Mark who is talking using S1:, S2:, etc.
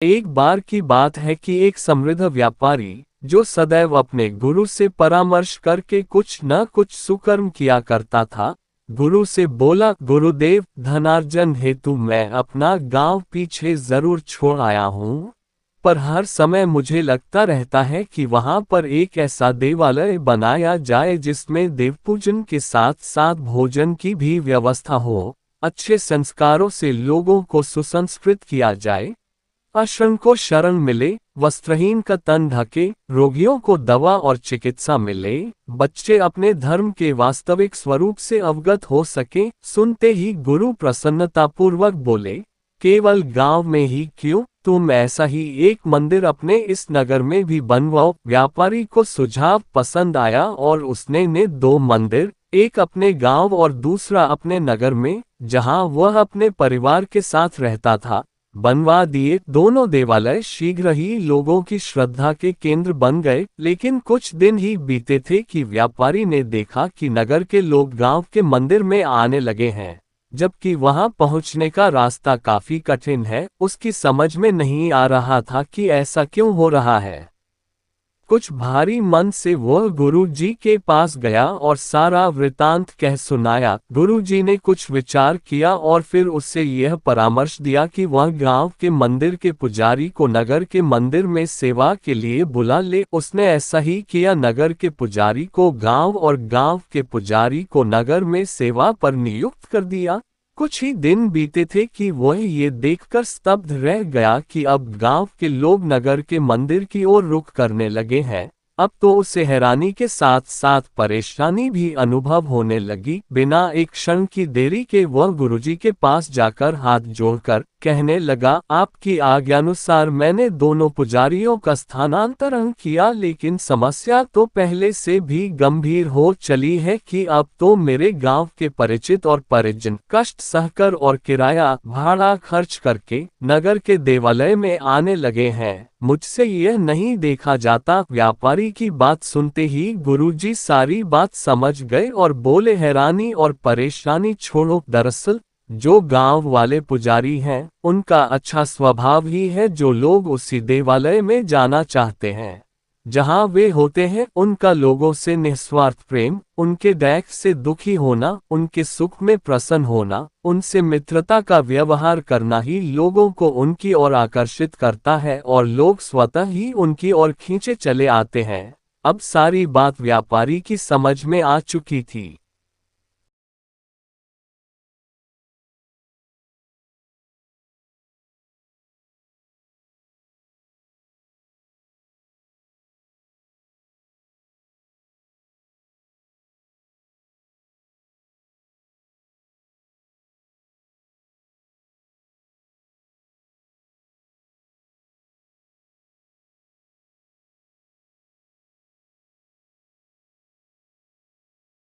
S1: एक बार की बात है कि एक समृद्ध व्यापारी, जो सदैव अपने गुरु से परामर्श करके कुछ न कुछ सुकर्म किया करता था, गुरु से बोला, गुरुदेव, धनार्जन हेतु मैं अपना गांव पीछे जरूर छोड़ आया हूँ, पर हर समय मुझे लगता रहता है कि वहां पर एक ऐसा देवालय बनाया जाए जिसमें देवपूजन के साथ साथ भोजन की भी व्यवस्था हो, अच्छे संस्कारों से लोगों को सुसंस्कृत किया जाए, अशरण को शरण मिले, वस्त्रहीन का तन ढके, रोगियों को दवा और चिकित्सा मिले, बच्चे अपने धर्म के वास्तविक स्वरूप से अवगत हो सके। सुनते ही गुरु प्रसन्नतापूर्वक बोले, केवल गांव में ही क्यों, तुम ऐसा ही एक मंदिर अपने इस नगर में भी बनवाओ। व्यापारी को सुझाव पसंद आया और उसने ने 2 मंदिर, एक अपने गांव और दूसरा अपने नगर में, जहां वह अपने परिवार के साथ रहता था, बनवा दिए। दोनों देवालय शीघ्र ही लोगों की श्रद्धा के केंद्र बन गए, लेकिन कुछ दिन ही बीते थे कि व्यापारी ने देखा कि नगर के लोग गांव के मंदिर में आने लगे हैं, जबकि वहां पहुंचने का रास्ता काफी कठिन है। उसकी समझ में नहीं आ रहा था कि ऐसा क्यों हो रहा है। कुछ भारी मन से वह गुरु जी के पास गया और सारा वृतांत कह सुनाया। गुरु जी ने कुछ विचार किया और फिर उससे यह परामर्श दिया कि वह गांव के मंदिर के पुजारी को नगर के मंदिर में सेवा के लिए बुला ले। उसने ऐसा ही किया, नगर के पुजारी को गांव और गांव के पुजारी को नगर में सेवा पर नियुक्त कर दिया। कुछ ही दिन बीते थे कि वह ये देखकर स्तब्ध रह गया कि अब गांव के लोग नगर के मंदिर की ओर रुख करने लगे हैं। अब तो उसे हैरानी के साथ साथ परेशानी भी अनुभव होने लगी। बिना एक क्षण की देरी के वह गुरुजी के पास जाकर हाथ जोड़कर कहने लगा, आपकी आज्ञानुसार मैंने दोनों पुजारियों का स्थानांतरण किया, लेकिन समस्या तो पहले से भी गंभीर हो चली है कि अब तो मेरे गांव के परिचित और परिजन कष्ट सहकर और किराया भाड़ा खर्च करके नगर के देवालय में आने लगे हैं। मुझसे यह नहीं देखा जाता। व्यापारी की बात सुनते ही गुरुजी सारी बात समझ गए और बोले, हैरानी और परेशानी छोड़ो, दरअसल जो गांव वाले पुजारी हैं, उनका अच्छा स्वभाव ही है जो लोग उसी देवालय में जाना चाहते हैं जहां वे होते हैं। उनका लोगों से निस्वार्थ प्रेम, उनके दैख से दुखी होना, उनके सुख में प्रसन्न होना, उनसे मित्रता का व्यवहार करना ही लोगों को उनकी ओर आकर्षित करता है और लोग स्वतः ही उनकी ओर खींचे चले आते हैं। अब सारी बात व्यापारी की समझ में आ चुकी थी।